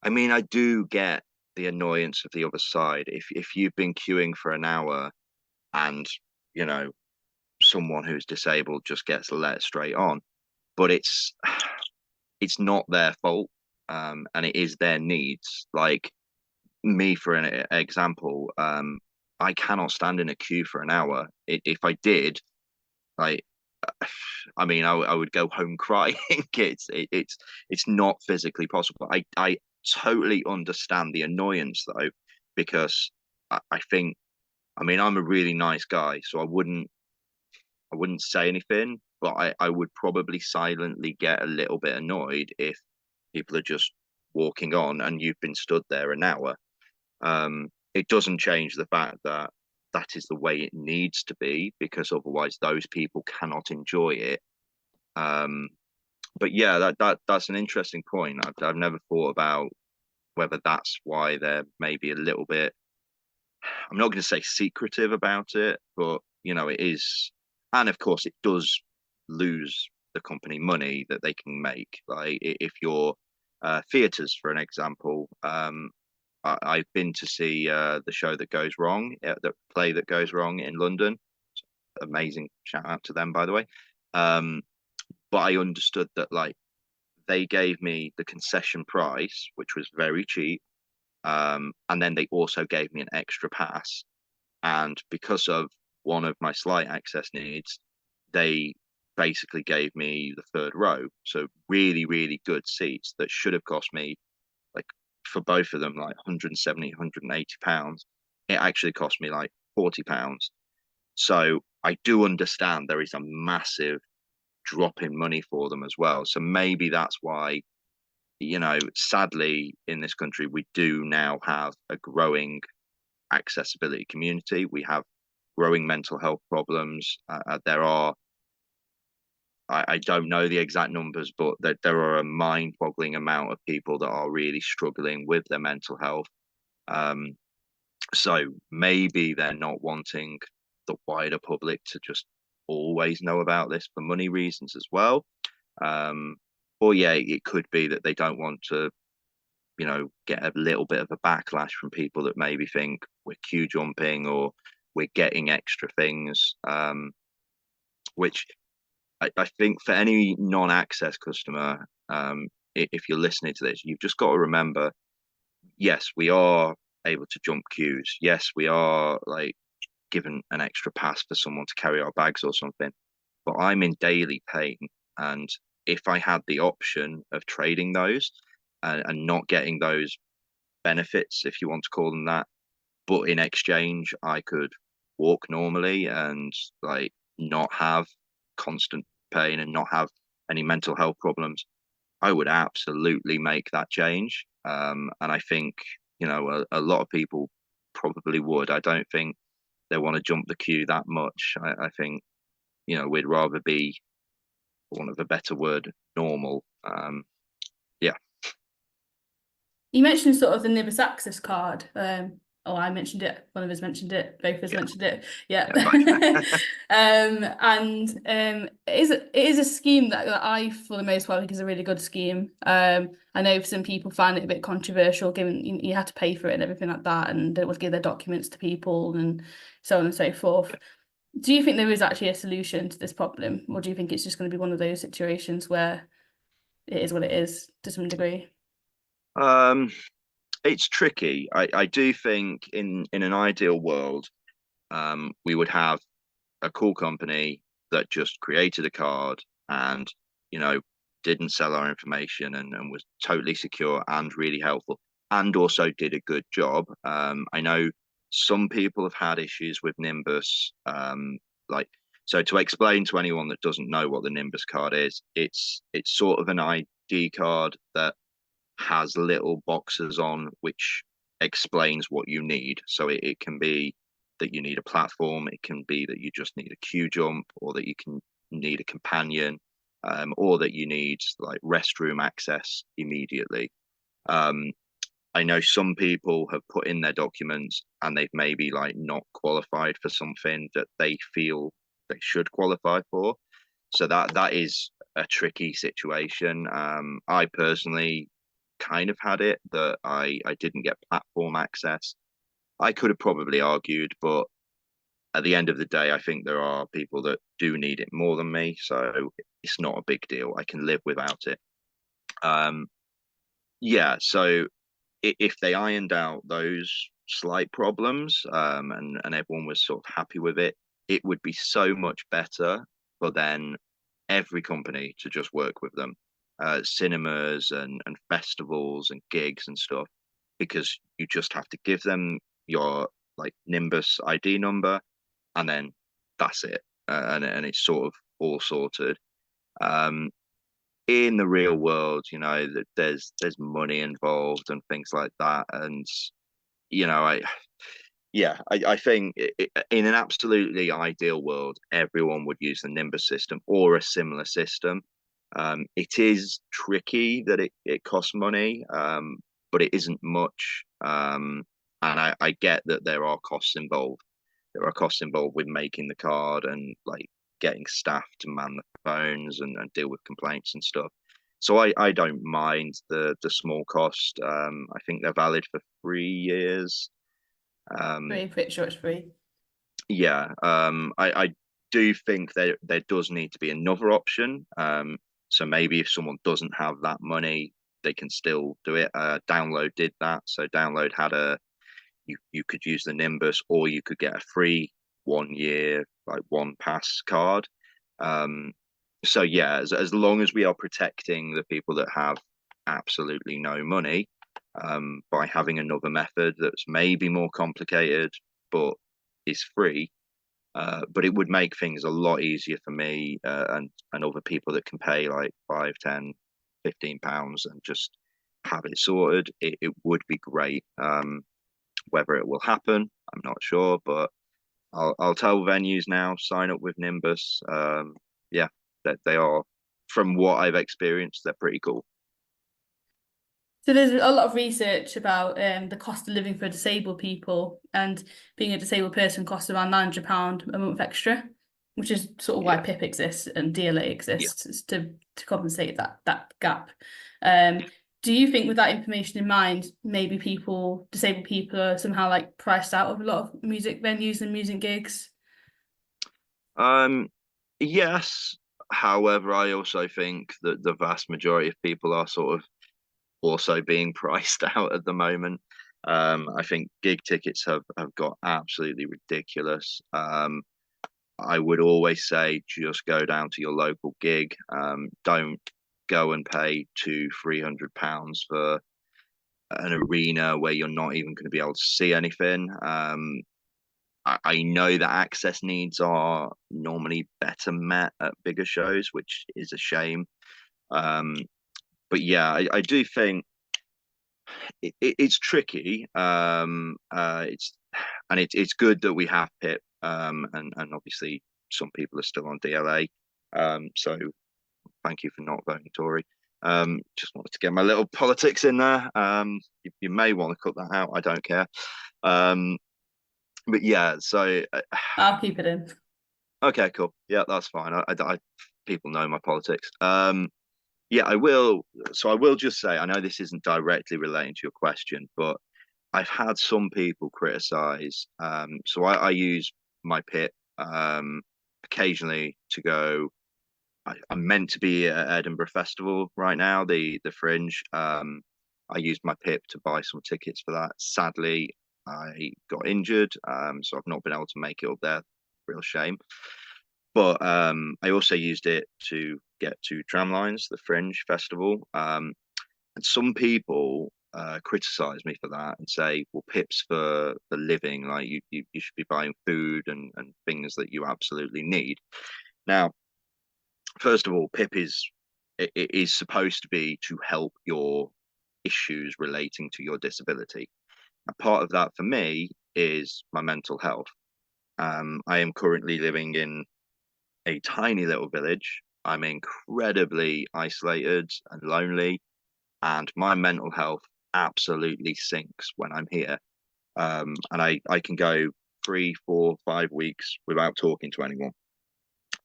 mean I do get the annoyance of the other side. If you've been queuing for an hour and, you know, someone who's disabled just gets let straight on, but it's not their fault, and it is their needs. Like me, for an example, I cannot stand in a queue for an hour. If I did, like, I mean, I would go home crying. It's not physically possible. I totally understand the annoyance though, because I think, I mean, I'm a really nice guy, so I wouldn't say anything, but I would probably silently get a little bit annoyed if people are just walking on and you've been stood there an hour. It doesn't change the fact that that is the way it needs to be, because otherwise those people cannot enjoy it. But yeah, that's an interesting point. I've never thought about whether that's why they're maybe a little bit, I'm not going to say secretive about it, but it is, and of course it does lose the company money that they can make. Like if you're theatres, for an example, I've been to see the show that goes wrong, the play that goes wrong in London. Amazing, shout out to them, by the way. But I understood that, like, they gave me the concession price, which was very cheap, and then they also gave me an extra pass. And because of one of my slight access needs, they basically gave me the third row. So really, really good seats that should have cost me, like, for both of them, like 170, 180 pounds. It actually cost me like 40 pounds. So I do understand there is a massive drop in money for them as well. So maybe that's why, sadly, in this country, we do now have a growing accessibility community. We have growing mental health problems. There are, I don't know the exact numbers, but there are a mind-boggling amount of people that are really struggling with their mental health. So maybe they're not wanting the wider public to just always know about this for money reasons as well. Or yeah, it could be that they don't want to, get a little bit of a backlash from people that maybe think we're queue jumping or we're getting extra things, which I think for any non-access customer, if you're listening to this, you've just got to remember, yes, we are able to jump queues. Yes, we are, like, given an extra pass for someone to carry our bags or something. but I'm in daily pain. And if I had the option of trading those and not getting those benefits, if you want to call them that, but in exchange, I could walk normally and like not have constant pain and not have any mental health problems, I would absolutely make that change. And I think, a lot of people probably would. I don't think they want to jump the queue that much. I think, we'd rather be, for want of a better word, normal. Yeah. You mentioned sort of the Nibus Access card. Oh, I mentioned it. One of us mentioned it. Both of us mentioned it. Yeah. Yeah. It is a scheme that I, for the most part, think is a really good scheme. I know some people find it a bit controversial, given you have to pay for it and everything like that, and don't want to give their documents to people and so on and so forth. Do you think there is actually a solution to this problem, or do you think it's just going to be one of those situations where it is what it is to some degree? It's tricky. I do think in an ideal world, we would have a cool company that just created a card and, you know, didn't sell our information and was totally secure and really helpful and also did a good job. I know some people have had issues with Nimbus. Like, so to explain to anyone that doesn't know what the Nimbus card is, it's sort of an ID card that has little boxes on which explains what you need. So it can be that you need a platform, it can be that you just need a queue jump, or that you can need a companion, or that you need like restroom access immediately. Um, I know some people have put in their documents and they've maybe like not qualified for something that they feel they should qualify for. So that is a tricky situation. I personally kind of had it that I didn't get platform access. I could have probably argued, but at the end of the day, I think there are people that do need it more than me, so it's not a big deal. I can live without it. Um, yeah, so if they ironed out those slight problems, and everyone was sort of happy with it, it would be so much better for then every company to just work with them, cinemas and festivals and gigs and stuff, because you just have to give them your like Nimbus ID number, and then that's it, and it's sort of all sorted. Um, in the real world, that there's money involved and things like that, and I yeah, I think in an absolutely ideal world, everyone would use the Nimbus system or a similar system. It is tricky that it costs money, but it isn't much. And I get that there are costs involved. There are costs involved with making the card and like getting staff to man the phones and deal with complaints and stuff. So I don't mind the small cost. I think they're valid for 3 years. Pretty sure it's free. Yeah, I do think there does need to be another option. So maybe if someone doesn't have that money, they can still do it. Download did that. So Download had you could use the Nimbus, or you could get a free 1 year like one pass card. So yeah, as long as we are protecting the people that have absolutely no money, by having another method that's maybe more complicated but is free, but it would make things a lot easier for me, and other people that can pay like 5, 10, 15 pounds and just have it sorted. It would be great. Whether it will happen, I'm not sure, but I'll tell venues now, sign up with Nimbus. Yeah, that they are, from what I've experienced, they're pretty cool. So there's a lot of research about the cost of living for disabled people, and being a disabled person costs around £900 a month extra, which is sort of why Yeah, PIP exists and DLA yeah. exists, is to compensate that gap. Do you think, with that information in mind, maybe disabled people are somehow like priced out of a lot of music venues and music gigs? Yes. However, I also think that the vast majority of people are sort of also being priced out at the moment. I think gig tickets have got absolutely ridiculous. I would always say just go down to your local gig. Don't go and pay £200-300 for an arena where you're not even going to be able to see anything. I know that access needs are normally better met at bigger shows, which is a shame. Um, but yeah, I do think it's tricky. It's good that we have Pip, and obviously some people are still on DLA. So thank you for not voting Tory. Just wanted to get my little politics in there. You may want to cut that out. I don't care. But yeah, so I'll keep it in. okay, cool. Yeah, that's fine. People know my politics. Yeah, I will. So I will just say, I know this isn't directly relating to your question, but I've had some people criticize. So I use my pit occasionally to go. I'm meant to be at Edinburgh Festival right now, the Fringe. I used my pip to buy some tickets for that. Sadly, I got injured, so I've not been able to make it up there. Real shame. But I also used it to get to Tramlines, the Fringe Festival. And some people criticize me for that and say, well, Pip's for living, like you should be buying food and things that you absolutely need. Now, first of all, Pip it is supposed to be to help your issues relating to your disability. And part of that for me is my mental health. I am currently living in a tiny little village. I'm incredibly isolated and lonely, and my mental health absolutely sinks when I'm here. And I can go 3, 4, 5 weeks without talking to anyone.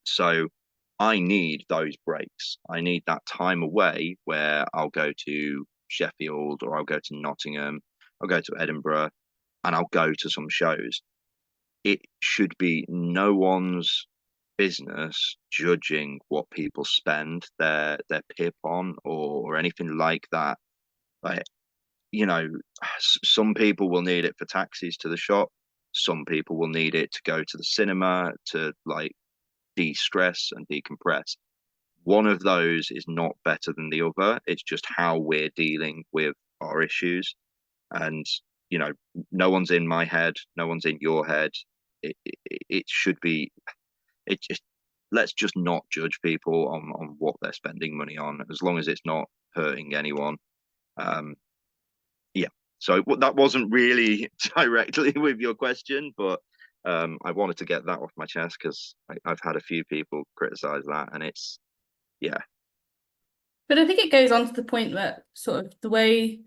So I need those breaks. I need that time away where I'll go to Sheffield or I'll go to Nottingham, I'll go to Edinburgh, and I'll go to some shows. It should be no one's business judging what people spend their pip on or anything like that. Like, some people will need it for taxis to the shop. Some people will need it to go to the cinema to like de-stress and decompress. One of those is not better than the other. It's just how we're dealing with our issues. And, no one's in my head, no one's in your head. It should be, it just, let's just not judge people on what they're spending money on, as long as it's not hurting anyone. Yeah. So that wasn't really directly with your question, but I wanted to get that off my chest because I've had a few people criticize that, and it's, yeah. But I think it goes on to the point that sort of the way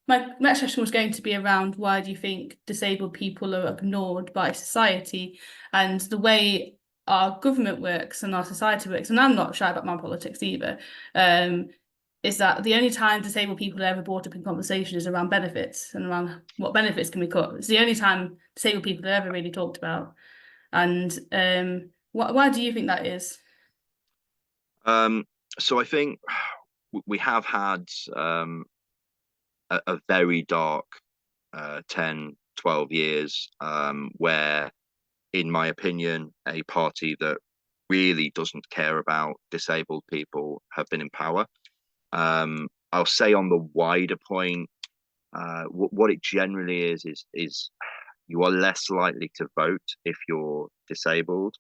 my next question was going to be around why do you think disabled people are ignored by society, and the way our government works and our society works, and I'm not shy about my politics either, is that the only time disabled people are ever brought up in conversation is around benefits and around what benefits can be cut. It's the only time disabled people are ever really talked about. And why do you think that is? So I think we have had a very dark 10, 12 years where, in my opinion, a party that really doesn't care about disabled people have been in power. I'll say on the wider point, what it generally is you are less likely to vote if you're disabled.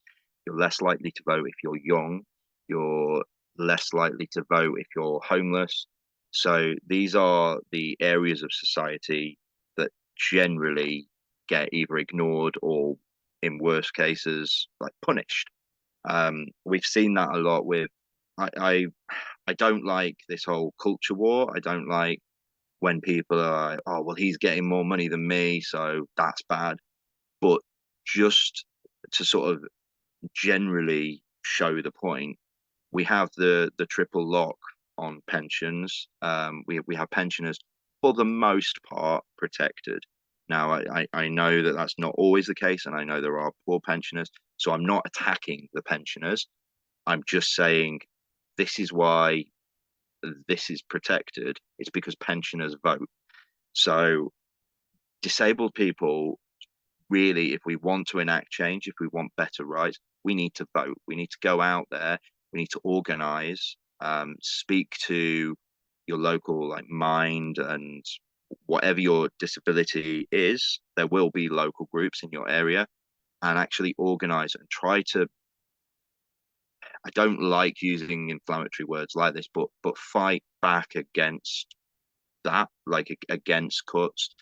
You're less likely to vote if you're young. You're less likely to vote if you're homeless. So these are the areas of society that generally get either ignored or, in worst cases, like punished. We've seen that a lot with. I don't like this whole culture war. I don't like when people are like, oh, well, he's getting more money than me, so that's bad. But just to sort of generally show the point, we have the triple lock on pensions. We have pensioners for the most part protected. Now, I know that that's not always the case, and I know there are poor pensioners. So I'm not attacking the pensioners. I'm just saying this is why this is protected. It's because pensioners vote. So disabled people, really, if we want to enact change, if we want better rights, we need to vote. We need to go out there. We need to organise, speak to your local like mind, and whatever your disability is, there will be local groups in your area, and actually organise and try to. I don't like using inflammatory words like this, but fight back against that, like against cuts.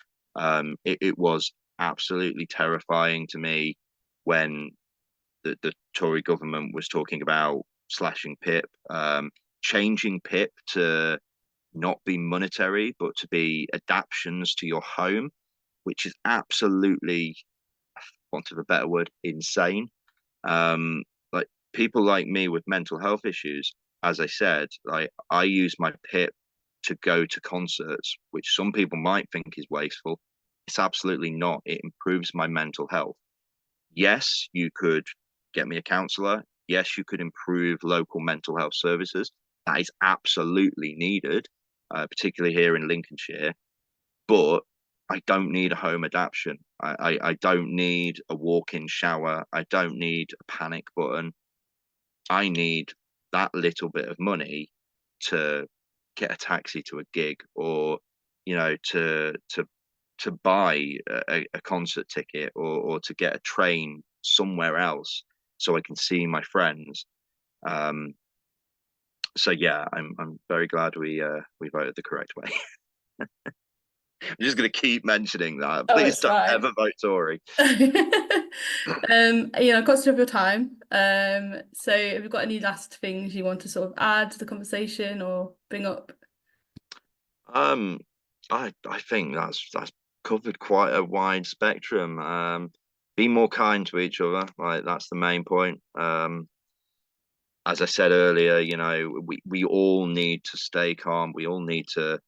It was absolutely terrifying to me when the Tory government was talking about slashing PIP, changing PIP to not be monetary, but to be adaptations to your home, which is absolutely, for want of a better word, insane. Like people like me with mental health issues, as I said, like I use my PIP to go to concerts, which some people might think is wasteful. It's absolutely not. It improves my mental health. Yes, you could get me a counsellor. Yes, you could improve local mental health services. That is absolutely needed, particularly here in Lincolnshire. But I don't need a home adaptation. I don't need a walk-in shower. I don't need a panic button. I need that little bit of money to get a taxi to a gig, or to buy a concert ticket, or to get a train somewhere else so I can see my friends. So yeah, I'm very glad we voted the correct way. I'm just going to keep mentioning that. Oh, Please it's don't fine. ever vote Tory. I've got some of your time. So have you got any last things you want to sort of add to the conversation or bring up? I think that's covered quite a wide spectrum. Be more kind to each other. Like that's the main point. As I said earlier, we all need to stay calm. We all need to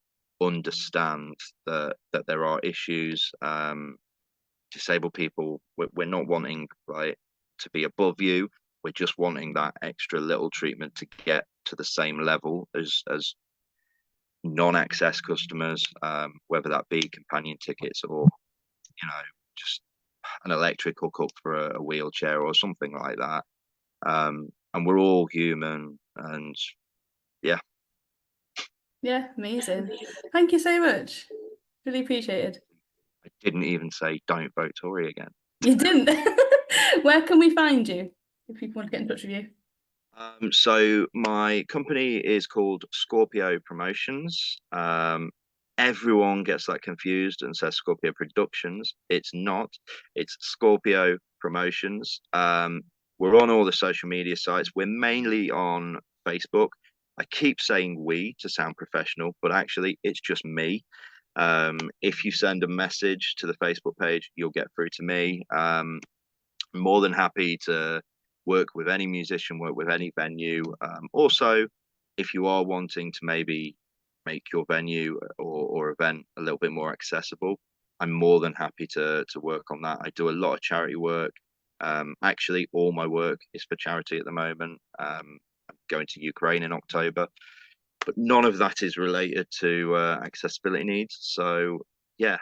understand that there are issues. Disabled people, we're not wanting to be above you. We're just wanting that extra little treatment to get to the same level as non-access customers, whether that be companion tickets or just an electric hookup for a wheelchair or something like that. And we're all human, and yeah. Amazing. Thank you so much. Really appreciated. I didn't even say don't vote Tory again. You didn't. Where can we find you if people want to get in touch with you? So my company is called Scorpio Promotions. Everyone gets that confused and says Scorpio Productions. It's not. It's Scorpio Promotions. We're on all the social media sites. We're mainly on Facebook. I keep saying we to sound professional, but actually it's just me. If you send a message to the Facebook page, you'll get through to me. I'm more than happy to work with any musician, work with any venue. Also, if you are wanting to maybe make your venue or event a little bit more accessible, I'm more than happy to work on that. I do a lot of charity work. Actually, all my work is for charity at the moment. I'm going to Ukraine in October, but none of that is related to accessibility needs. So yeah,